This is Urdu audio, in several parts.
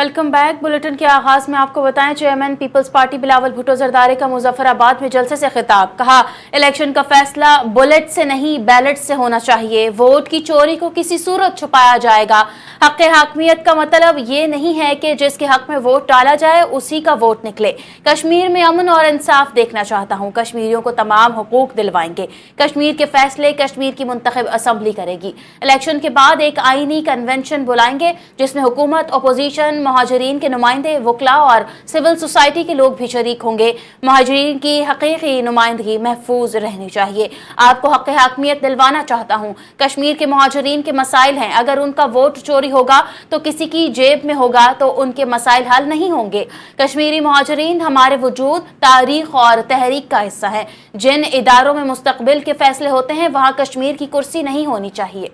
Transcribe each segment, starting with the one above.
Welcome back. بلیٹن کے آغاز میں آپ کو بتائیں chairman Peoples Party Bilawal Bhutto Zardari کا مظفر آباد میں جلسے سے خطاب۔ کہا الیکشن کا فیصلہ بلٹ سے نہیں بیلٹ سے ہونا چاہیے، ووٹ کی چوری کو کسی صورت چھپایا جائے گا۔ حق حاکمیت کا مطلب یہ نہیں ہے کہ جس کے حق میں ووٹ ڈالا جائے اسی کا ووٹ نکلے۔ کشمیر میں امن اور انصاف دیکھنا چاہتا ہوں، کشمیریوں کو تمام حقوق دلوائیں گے۔ کشمیر کے فیصلے کشمیر کی منتخب اسمبلی کرے گی۔ الیکشن کے بعد ایک آئینی کنونشن بلائیں گے جس میں حکومت، اپوزیشن، مہاجرین کے نمائندے، وکلاء اور سول سوسائٹی کے لوگ بھی شریک ہوں گے۔ مہاجرین کی حقیقی نمائندگی محفوظ رہنی چاہیے۔ آپ کو حق حاکمیت دلوانا چاہتا ہوں۔ کشمیر کے مہاجرین کے مسائل ہیں، اگر ان کا ووٹ چوری ہوگا تو کسی کی جیب میں ہوگا تو ان کے مسائل حل نہیں ہوں گے۔ کشمیری مہاجرین ہمارے وجود، تاریخ اور تحریک کا حصہ ہیں۔ جن اداروں میں مستقبل کے فیصلے ہوتے ہیں وہاں کشمیر کی کرسی نہیں ہونی چاہیے۔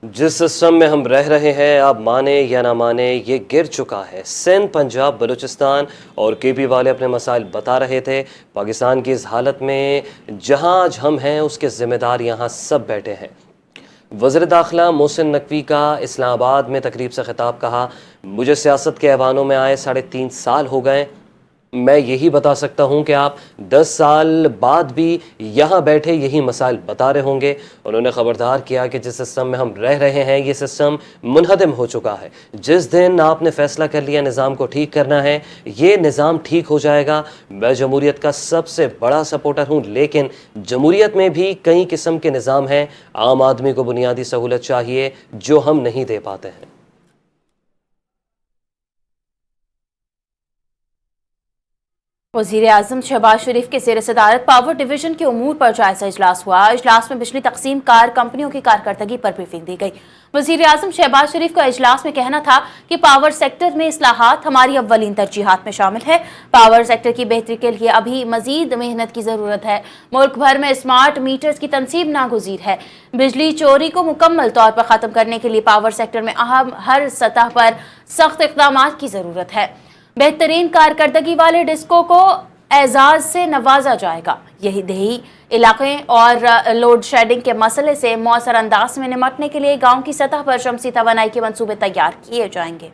جس سسٹم میں ہم رہ رہے ہیں، آپ مانیں یا نہ مانیں، یہ گر چکا ہے۔ سندھ، پنجاب، بلوچستان اور کے پی والے اپنے مسائل بتا رہے تھے۔ پاکستان کی اس حالت میں جہاں آج ہم ہیں اس کے ذمہ دار یہاں سب بیٹھے ہیں۔ وزیر داخلہ محسن نقوی کا اسلام آباد میں تقریب سے خطاب۔ کہا مجھے سیاست کے ایوانوں میں آئے 3.5 سال ہو گئے، میں یہی بتا سکتا ہوں کہ آپ 10 سال بعد بھی یہاں بیٹھے یہی مسائل بتا رہے ہوں گے۔ انہوں نے خبردار کیا کہ جس سسٹم میں ہم رہ رہے ہیں یہ سسٹم منہدم ہو چکا ہے۔ جس دن آپ نے فیصلہ کر لیا نظام کو ٹھیک کرنا ہے، یہ نظام ٹھیک ہو جائے گا۔ میں جمہوریت کا سب سے بڑا سپورٹر ہوں، لیکن جمہوریت میں بھی کئی قسم کے نظام ہیں۔ عام آدمی کو بنیادی سہولت چاہیے جو ہم نہیں دے پاتے ہیں۔ وزیر اعظم شہباز شریف کے زیر صدارت پاور ڈویژن کے امور پر جائزہ اجلاس ہوا۔ اجلاس میں بجلی تقسیم کار کمپنیوں کی کارکردگی پر بریفنگ دی گئی۔ وزیر اعظم شہباز شریف کا اجلاس میں کہنا تھا کہ پاور سیکٹر میں اصلاحات ہماری اولین ترجیحات میں شامل ہے۔ پاور سیکٹر کی بہتری کے لیے ابھی مزید محنت کی ضرورت ہے۔ ملک بھر میں اسمارٹ میٹرز کی تنصیب ناگزیر ہے۔ بجلی چوری کو مکمل طور پر ختم کرنے کے لیے پاور سیکٹر میں اہم ہر سطح پر سخت اقدامات کی ضرورت ہے۔ بہترین کارکردگی والے ڈسکو کو اعزاز سے نوازا جائے گا۔ یہی دیہی علاقے اور لوڈ شیڈنگ کے مسئلے سے مؤثر انداز میں نمٹنے کے لیے گاؤں کی سطح پر شمسی توانائی کے منصوبے تیار کیے جائیں گے۔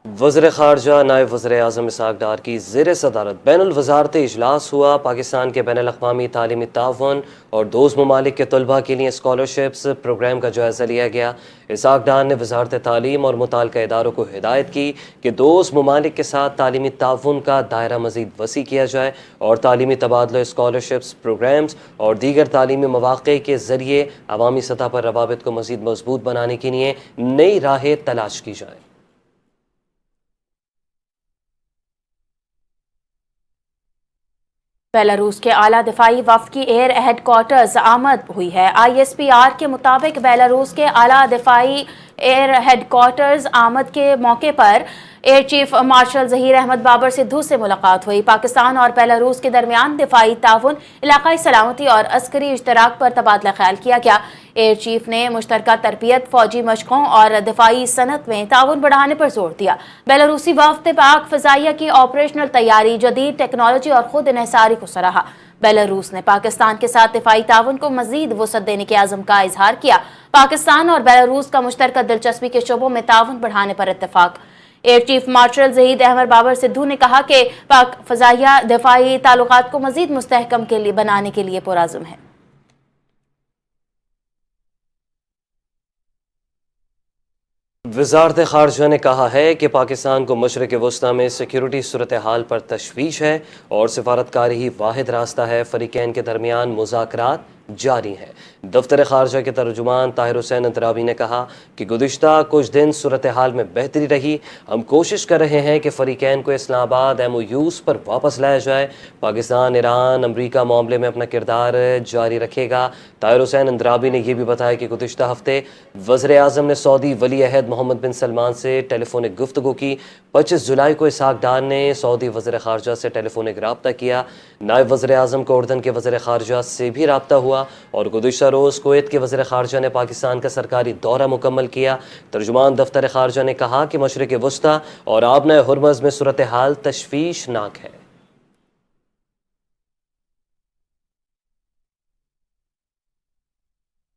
وزیر خارجہ نائب وزیر اعظم اسحاق ڈار کی زیر صدارت بین الوزارتی اجلاس ہوا۔ پاکستان کے بین الاقوامی تعلیمی تعاون اور دوست ممالک کے طلباء کے لیے اسکالرشپس پروگرام کا جائزہ لیا گیا۔ اسحاق ڈار نے وزارت تعلیم اور متعلقہ اداروں کو ہدایت کی کہ دوست ممالک کے ساتھ تعلیمی تعاون کا دائرہ مزید وسیع کیا جائے اور تعلیمی تبادلہ، اسکالرشپس پروگرامز اور دیگر تعلیمی مواقع کے ذریعے عوامی سطح پر روابط کو مزید مضبوط بنانے کے لیے نئی راہیں تلاش کی جائیں۔ بیلاروس کے اعلیٰ دفاعی وفد کی ایئر ہیڈ کوارٹرز آمد ہوئی ہے۔ ISPR کے مطابق بیلاروس کے اعلیٰ دفاعی ایئر ہیڈ کوارٹرز آمد کے موقع پر air chief marshal Zaheer Ahmed Babar Sidhu سے ملاقات ہوئی۔ پاکستان اور بیلاروس کے درمیان دفاعی تعاون، علاقائی سلامتی اور عسکری اشتراک پر تبادلہ خیال کیا گیا۔ ایئر چیف نے مشترکہ تربیت، فوجی مشقوں اور دفاعی صنعت میں تعاون بڑھانے پر زور دیا۔ بیلاروسی وفد نے پاک فضائیہ کی آپریشنل تیاری، جدید ٹیکنالوجی اور خود انحصاری کو سراہا۔ بیلاروس نے پاکستان کے ساتھ دفاعی تعاون کو مزید وسعت دینے کے عزم کا اظہار کیا۔ پاکستان اور بیلاروس کا مشترکہ دلچسپی کے شعبوں میں تعاون بڑھانے پر اتفاق۔ Air chief marshal Zaheer Ahmed Babar Sidhu نے کہا کہ پاک فضائیہ دفاعی تعلقات کو مزید مستحکم بنانے کے لیے پرعزم ہے۔ وزارت خارجہ نے کہا ہے کہ پاکستان کو مشرق وسطی میں سیکیورٹی صورتحال پر تشویش ہے اور سفارتکاری ہی واحد راستہ ہے۔ فریقین کے درمیان مذاکرات جاری ہیں۔ دفتر خارجہ کے ترجمان طاہر حسین اندرابی نے کہا کہ گزشتہ کچھ دن صورتحال میں بہتری رہی۔ ہم کوشش کر رہے ہیں کہ فریقین کو اسلام آباد MOUs پر واپس لایا جائے۔ پاکستان، ایران، امریکہ معاملے میں اپنا کردار جاری رکھے گا۔ طاہر حسین اندرابی نے یہ بھی بتایا کہ گزشتہ ہفتے وزیر اعظم نے سعودی ولی عہد محمد بن سلمان سے ٹیلی فونک گفتگو کی۔ 25 جولائی کو اسحاق ڈار نے سعودی وزیر خارجہ سے ٹیلی فونک رابطہ کیا۔ نائب وزیر اعظم کو اردن کے وزیر خارجہ سے بھی رابطہ ہوا اور گزشتہ روز کویت کے وزیر خارجہ نے پاکستان کا سرکاری دورہ مکمل کیا۔ ترجمان دفتر خارجہ نے کہا کہ مشرق وسطی اور آبنۂ ہرمز میں صورتحال تشویشناک ہے۔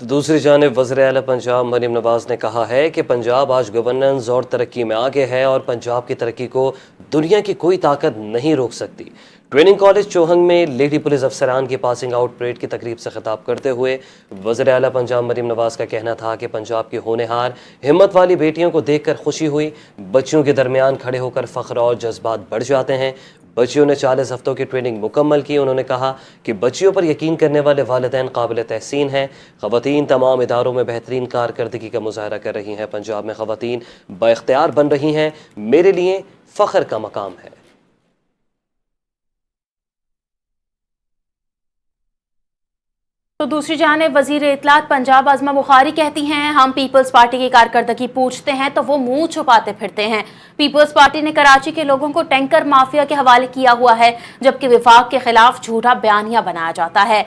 تو دوسری جانب وزیر اعلیٰ پنجاب مریم نواز نے کہا ہے کہ پنجاب آج گورننس اور ترقی میں آگے ہے اور پنجاب کی ترقی کو دنیا کی کوئی طاقت نہیں روک سکتی۔ ٹریننگ کالج چوہنگ میں لیڈی پولیس افسران کی پاسنگ آؤٹ پریڈ کی تقریب سے خطاب کرتے ہوئے وزیر اعلیٰ پنجاب مریم نواز کا کہنا تھا کہ پنجاب کی ہونہار ہمت والی بیٹیوں کو دیکھ کر خوشی ہوئی، بچیوں کے درمیان کھڑے ہو کر فخر اور جذبات بڑھ جاتے ہیں۔ بچیوں نے 40 ہفتوں کی ٹریننگ مکمل کی۔ انہوں نے کہا کہ بچیوں پر یقین کرنے والے والدین قابل تحسین ہیں۔ خواتین تمام اداروں میں بہترین کارکردگی کا مظاہرہ کر رہی ہیں۔ پنجاب میں خواتین بااختیار بن رہی ہیں، میرے لیے فخر کا مقام ہے۔ تو دوسری جانب وزیر اطلاعات پنجاب عظمہ بخاری کہتی ہیں ہم پیپلز پارٹی کی کارکردگی پوچھتے ہیں تو وہ منہ چھپاتے پھرتے ہیں۔ پیپلز پارٹی نے کراچی کے لوگوں کو ٹینکر مافیا کے حوالے کیا ہوا ہے، جبکہ وفاق کے خلاف جھوٹا بیانیہ بنایا جاتا ہے۔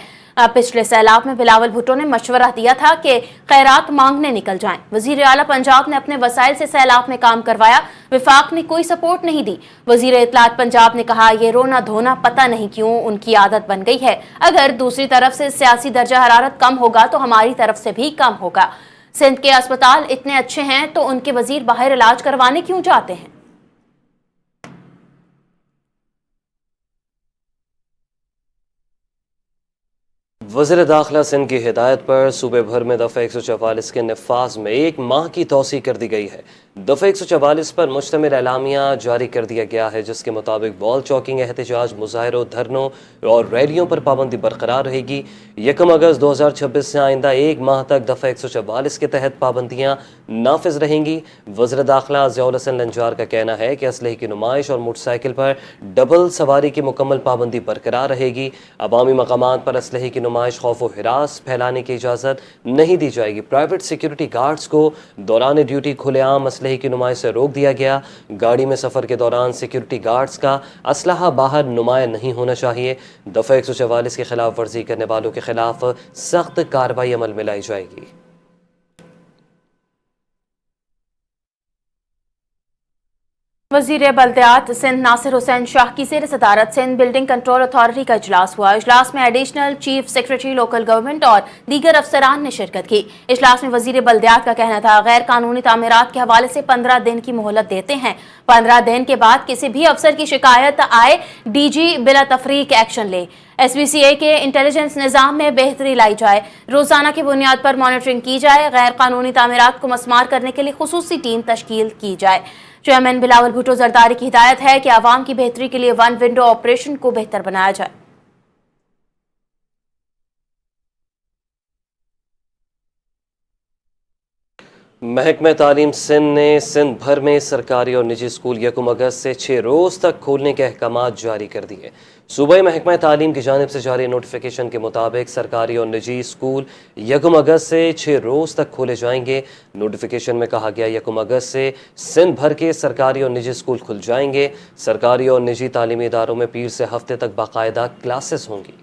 پچھلے سیلاب میں بلاول بھٹو نے مشورہ دیا تھا کہ خیرات مانگنے نکل جائیں۔ وزیر اعلیٰ پنجاب نے اپنے وسائل سے سیلاب میں کام کروایا، وفاق نے کوئی سپورٹ نہیں دی۔ وزیر اطلاعات پنجاب نے کہا یہ رونا دھونا پتہ نہیں کیوں ان کی عادت بن گئی ہے، اگر دوسری طرف سے سیاسی درجہ حرارت کم ہوگا تو ہماری طرف سے بھی کم ہوگا۔ سندھ کے اسپتال اتنے اچھے ہیں تو ان کے وزیر باہر علاج کروانے کیوں جاتے ہیں؟ وزیر داخلہ سندھ کی ہدایت پر صوبے بھر میں دفعہ 144 کے نفاذ میں 1 ماہ کی توسیع کر دی گئی ہے۔ دفعہ 144 پر مشتمل اعلامیہ جاری کر دیا گیا ہے، جس کے مطابق وال چاکنگ، احتجاج، مظاہروں، دھرنوں اور ریلیوں پر پابندی برقرار رہے گی۔ 1 اگست 2026 سے آئندہ 1 ماہ تک دفعہ 144 کے تحت پابندیاں نافذ رہیں گی۔ وزیر داخلہ ضیاء الحسن لنجار کا کہنا ہے کہ اسلحے کی نمائش اور موٹر سائیکل پر ڈبل سواری کی مکمل پابندی برقرار رہے گی۔ عوامی مقامات پر اسلحے کی نمائش، خوف و ہراس پھیلانے کی اجازت نہیں دی جائے گی۔ پرائیویٹ سیکیورٹی گارڈز کو دوران ڈیوٹی کھلے عام اسلحے کی نمائش سے روک دیا گیا۔ گاڑی میں سفر کے دوران سیکیورٹی گارڈز کا اسلحہ باہر نمایاں نہیں ہونا چاہیے۔ دفعہ 144 کی خلاف ورزی کرنے والوں کے خلاف سخت کارروائی عمل میں لائی جائے گی۔ وزیر بلدیات سندھ ناصر حسین شاہ کی زیر صدارت سندھ بلڈنگ کنٹرول اتھارٹی کا اجلاس ہوا۔ اجلاس میں additional chief secretary local government اور دیگر افسران نے شرکت کی۔ اجلاس میں وزیر بلدیات کا کہنا تھا غیر قانونی تعمیرات کے حوالے سے 15 دن کی مہلت دیتے ہیں۔ 15 دن کے بعد کسی بھی افسر کی شکایت آئے ڈی جی بلا تفریق ایکشن لے۔ ایس بی سی اے کے انٹیلیجنس نظام میں بہتری لائی جائے، روزانہ کی بنیاد پر مانیٹرنگ کی جائے، غیر قانونی تعمیرات کو مسمار کرنے کے لیے خصوصی ٹیم تشکیل کی جائے۔ چیئرمین بلاول بھٹو زرداری کی ہدایت ہے کہ عوام کی بہتری کے لیے ون ونڈو آپریشن کو بہتر بنایا جائے۔ محکمہ تعلیم سندھ نے سندھ بھر میں سرکاری اور نجی اسکول 1 اگست سے 6 روز تک کھولنے کے احکامات جاری کر دیے۔ صوبائی محکمہ تعلیم کی جانب سے جاری نوٹیفیکیشن کے مطابق سرکاری اور نجی اسکول 1 اگست سے 6 روز تک کھولے جائیں گے۔ نوٹیفیکیشن میں کہا گیا 1 اگست سے سندھ بھر کے سرکاری اور نجی اسکول کھل جائیں گے۔ سرکاری اور نجی تعلیمی اداروں میں پیر سے ہفتے تک باقاعدہ کلاسز ہوں گی۔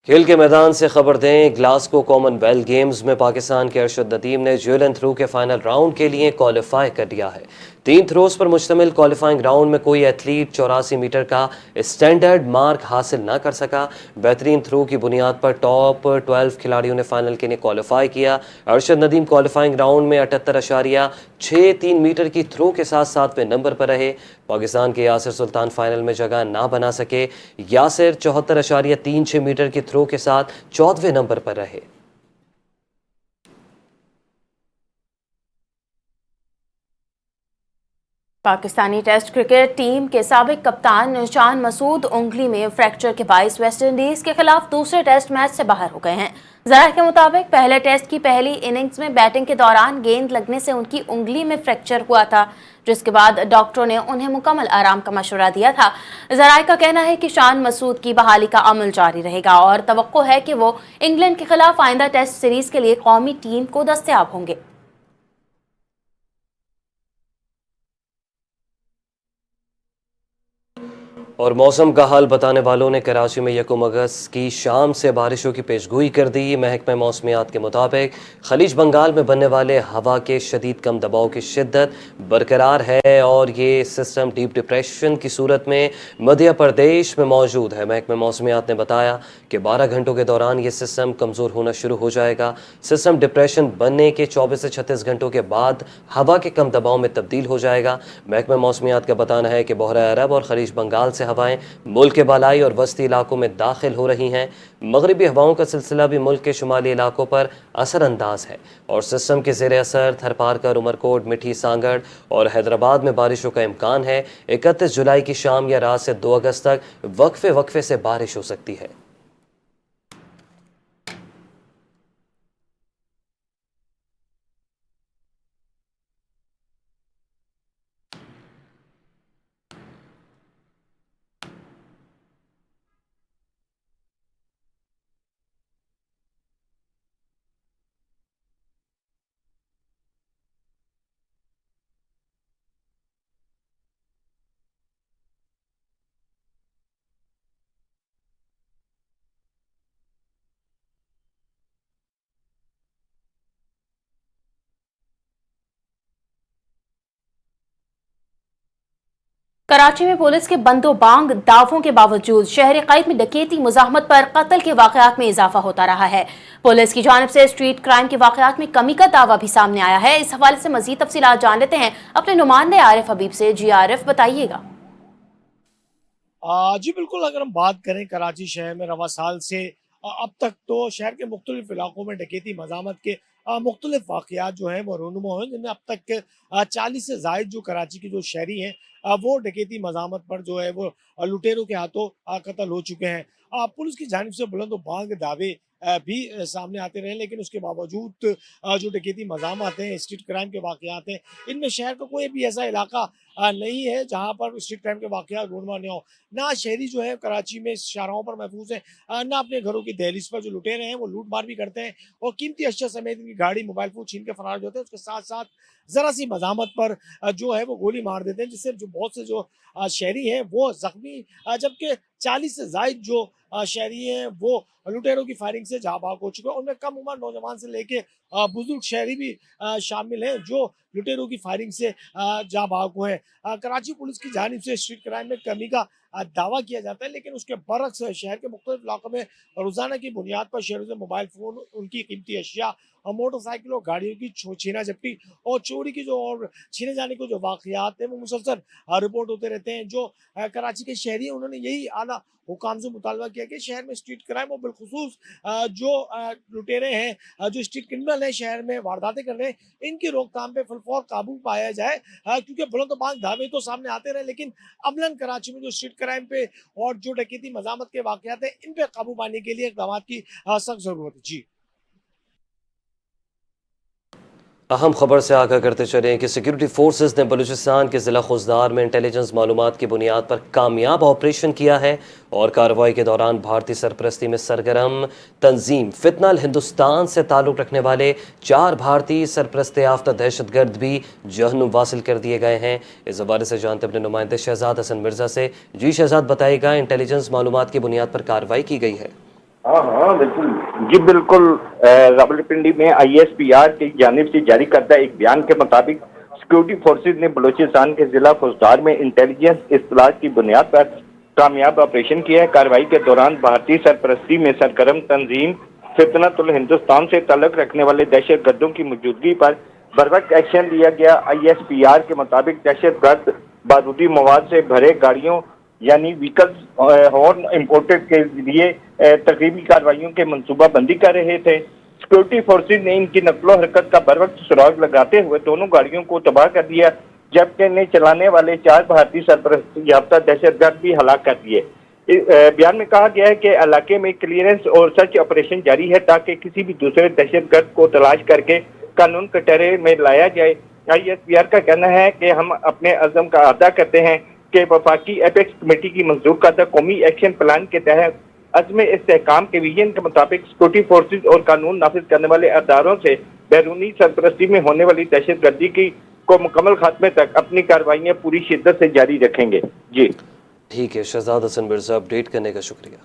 کھیل کے میدان سے خبر دیں، گلاسکو کامن ویلتھ گیمز میں پاکستان کے ارشد ندیم نے جیولن تھرو کے فائنل راؤنڈ کے لیے کوالیفائی کر لیا ہے۔ 3 تھروز پر مشتمل کوالیفائنگ راؤنڈ میں کوئی ایتھلیٹ 84 میٹر کا اسٹینڈرڈ مارک حاصل نہ کر سکا۔ بہترین تھرو کی بنیاد پر ٹاپ 12 کھلاڑیوں نے فائنل کے لیے کوالیفائی کیا۔ ارشد ندیم کوالیفائنگ راؤنڈ میں 78.63 میٹر کی تھرو کے ساتھ 7ویں نمبر پر رہے۔ پاکستان کے یاسر سلطان فائنل میں جگہ نہ بنا سکے۔ یاسر 74.36 میٹر کی تھرو کے ساتھ 14ویں نمبر پر رہے۔ پاکستانی ٹیسٹ کرکٹ ٹیم کے سابق کپتان شان مسعود انگلی میں فریکچر کے باعث ویسٹ انڈیز کے خلاف دوسرے ٹیسٹ میچ سے باہر ہو گئے ہیں۔ ذرائع کے مطابق پہلے ٹیسٹ کی پہلی اننگز میں بیٹنگ کے دوران گیند لگنے سے ان کی انگلی میں فریکچر ہوا تھا، جس کے بعد ڈاکٹروں نے انہیں مکمل آرام کا مشورہ دیا تھا۔ ذرائع کا کہنا ہے کہ شان مسعود کی بحالی کا عمل جاری رہے گا اور توقع ہے کہ وہ انگلینڈ کے خلاف آئندہ ٹیسٹ سیریز کے لیے قومی ٹیم کو دستیاب ہوں گے۔ اور موسم کا حال بتانے والوں نے کراچی میں 1 اگست کی شام سے بارشوں کی پیشگوئی کر دی۔ محکمہ موسمیات کے مطابق خلیج بنگال میں بننے والے ہوا کے شدید کم دباؤ کی شدت برقرار ہے اور یہ سسٹم ڈیپ ڈپریشن کی صورت میں مدھیہ پردیش میں موجود ہے۔ محکمہ موسمیات نے بتایا کہ 12 گھنٹوں کے دوران یہ سسٹم کمزور ہونا شروع ہو جائے گا۔ سسٹم ڈپریشن بننے کے 24 سے 36 گھنٹوں کے بعد ہوا کے کم دباؤ میں تبدیل ہو جائے گا۔ محکمہ موسمیات کا بتانا ہے کہ بحیرہ عرب اور خلیج بنگال سے ہوائیں ملک کے بالائی اور وسطی علاقوں میں داخل ہو رہی ہیں۔ مغربی ہواؤں کا سلسلہ بھی ملک کے شمالی علاقوں پر اثر انداز ہے اور سسٹم کے زیر اثر تھرپارکر، عمرکوٹ، مٹھی، سانگڑ اور حیدرآباد میں بارشوں کا امکان ہے۔ 31 جولائی کی شام یا رات سے 2 اگست تک وقفے سے بارش ہو سکتی ہے۔ کراچی میں پولیس کے بند و بانگ دعووں کے باوجود شہر قائد میں ڈکیتی، مزاحمت پر قتل کے واقعات میں اضافہ ہوتا رہا ہے۔ پولیس کی جانب سے اسٹریٹ کرائم کے واقعات میں کمی کا دعویٰ بھی سامنے آیا ہے۔ اس حوالے سے مزید تفصیلات جان لیتے ہیں اپنے نمائندے عارف حبیب سے۔ جی عارف، بتائیے گا۔ جی بالکل، اگر ہم بات کریں کراچی شہر میں رواں سال سے اب تک تو شہر کے مختلف علاقوں میں ڈکیتی، مزاحمت کے مختلف واقعات جو ہیں وہ رونما ہوئے، جن میں اب تک 40 سے زائد جو کراچی کے جو شہری ہیں وہ ڈکیتی، مزاحمت پر جو ہے وہ لٹیروں کے ہاتھوں قتل ہو چکے ہیں۔ پولیس کی جانب سے بلند و بانگ دعوے بھی سامنے آتے رہے، لیکن اس کے باوجود جو ڈکیتی، مزاحمت ہیں، اسٹریٹ کرائم کے واقعات ہیں، ان میں شہر کا کوئی بھی ایسا علاقہ نہیں ہے جہاں پر اسٹریٹ کرائم کے واقعات رونما نہ ہو۔ نہ شہری جو ہے کراچی میں شاہراہوں پر محفوظ ہیں، نہ اپنے گھروں کی دہلیز پر جو لٹیرے ہیں وہ لوٹ مار بھی کرتے ہیں اور قیمتی اشیاء سمیت ان کی گاڑی، موبائل فون چھین کے فرار جو ہوتے ہیں۔ اس کے ساتھ ساتھ ذرا سی مزاحمت پر جو ہے وہ گولی مار دیتے ہیں، جس سے جو بہت سے جو شہری ہیں وہ زخمی، جبکہ 40 سے زائد جو شہری ہیں وہ لٹیروں کی فائرنگ سے جاں بحق ہو چکے ہیں۔ ان میں کم عمر نوجوان سے لے کے بزرگ شہری بھی شامل ہیں جو لٹیروں کی فائرنگ سے جاں بحق ہوئے ہیں۔ کراچی پولیس کی جانب سے اسٹریٹ کرائم میں کمی کا دعویٰ کیا جاتا ہے، لیکن اس کے برعکس شہر کے مختلف علاقوں میں روزانہ کی بنیاد پر شہروں سے موبائل فون، ان کی قیمتی اشیاء اور موٹر سائیکل اور گاڑیوں کی چھینا جھپٹی اور چوری کی جو اور چھینے جانے کے جو واقعات ہیں وہ مسلسل رپورٹ ہوتے رہتے ہیں۔ جو کراچی کے شہری ہیں انہوں نے یہی اعلیٰ حکام سے مطالبہ کیا کہ شہر میں اسٹریٹ کرائم اور بالخصوص جو لٹیرے ہیں، جو اسٹریٹ کرمنل ہیں، شہر میں وارداتیں کر رہے ہیں، ان کی روک تھام پہ فلفور قابو پایا جائے، کیونکہ بلند و بانگ دعوے تو سامنے آتے رہے، لیکن عملاً کراچی میں جو اسٹریٹ کرائم پہ اور جو ڈکیتی، مزاحمت کے واقعات ہیں، ان پہ قابو پانے کے لیے اقدامات کی سخت ضرورت ہے۔ جی اہم خبر سے آگاہ کرتے چلیں کہ سیکیورٹی فورسز نے بلوچستان کے ضلع خوزدار میں انٹیلیجنس معلومات کی بنیاد پر کامیاب آپریشن کیا ہے اور کارروائی کے دوران بھارتی سرپرستی میں سرگرم تنظیم فتنہ الہندوستان سے تعلق رکھنے والے 4 بھارتی سرپرست یافتہ دہشت گرد بھی جہنم واصل کر دیے گئے ہیں۔ اس حوالے سے جانتے اپنے نمائندے شہزاد حسن مرزا سے۔ جی شہزاد، بتائیے گا انٹیلیجنس معلومات کی بنیاد پر کارروائی کی گئی ہے؟ ہاں بالکل جی بالکل۔ راولپنڈی میں ISPR کی جانب سے جاری کردہ ایک بیان کے مطابق سیکورٹی فورسز نے بلوچستان کے ضلع خوزدار میں انٹیلیجنس اطلاعات کی بنیاد پر کامیاب آپریشن کیا ہے۔ کارروائی کے دوران بھارتی سرپرستی میں سرگرم تنظیم فتنۃ الہندوستان سے تعلق رکھنے والے دہشت گردوں کی موجودگی پر بروقت ایکشن لیا گیا۔ ISPR کے مطابق دہشت گرد بارودی مواد سے بھرے گاڑیوں یعنی ویکلز ہارن امپورٹڈ کے ذریعے تقریبی کارروائیوں کے منصوبہ بندی کر رہے تھے۔ سیکورٹی فورسز نے ان کی نقل و حرکت کا بروقت سراغ لگاتے ہوئے دونوں گاڑیوں کو تباہ کر دیا، جبکہ انہیں چلانے والے 4 بھارتی سرپرست یافتہ دہشت گرد بھی ہلاک کر دیے۔ بیان میں کہا گیا ہے کہ علاقے میں کلیئرنس اور سرچ آپریشن جاری ہے تاکہ کسی بھی دوسرے دہشت گرد کو تلاش کر کے قانون کے دائرے میں لایا جائے۔ ISPR کا کہنا ہے کہ ہم اپنے عزم کا اعادہ کرتے ہیں کہ وفاقی ایپیکس کمیٹی کی منظور کردہ قومی ایکشن پلان کے تحت عزم استحکام کے ویژن کے مطابق سیکورٹی فورسز اور قانون نافذ کرنے والے اداروں سے بیرونی سرپرستی میں ہونے والی دہشت گردی کو مکمل خاتمے تک اپنی کارروائیاں پوری شدت سے جاری رکھیں گے۔ جی ٹھیک ہے، شہزاد حسن مرزا، اپڈیٹ کرنے کا شکریہ۔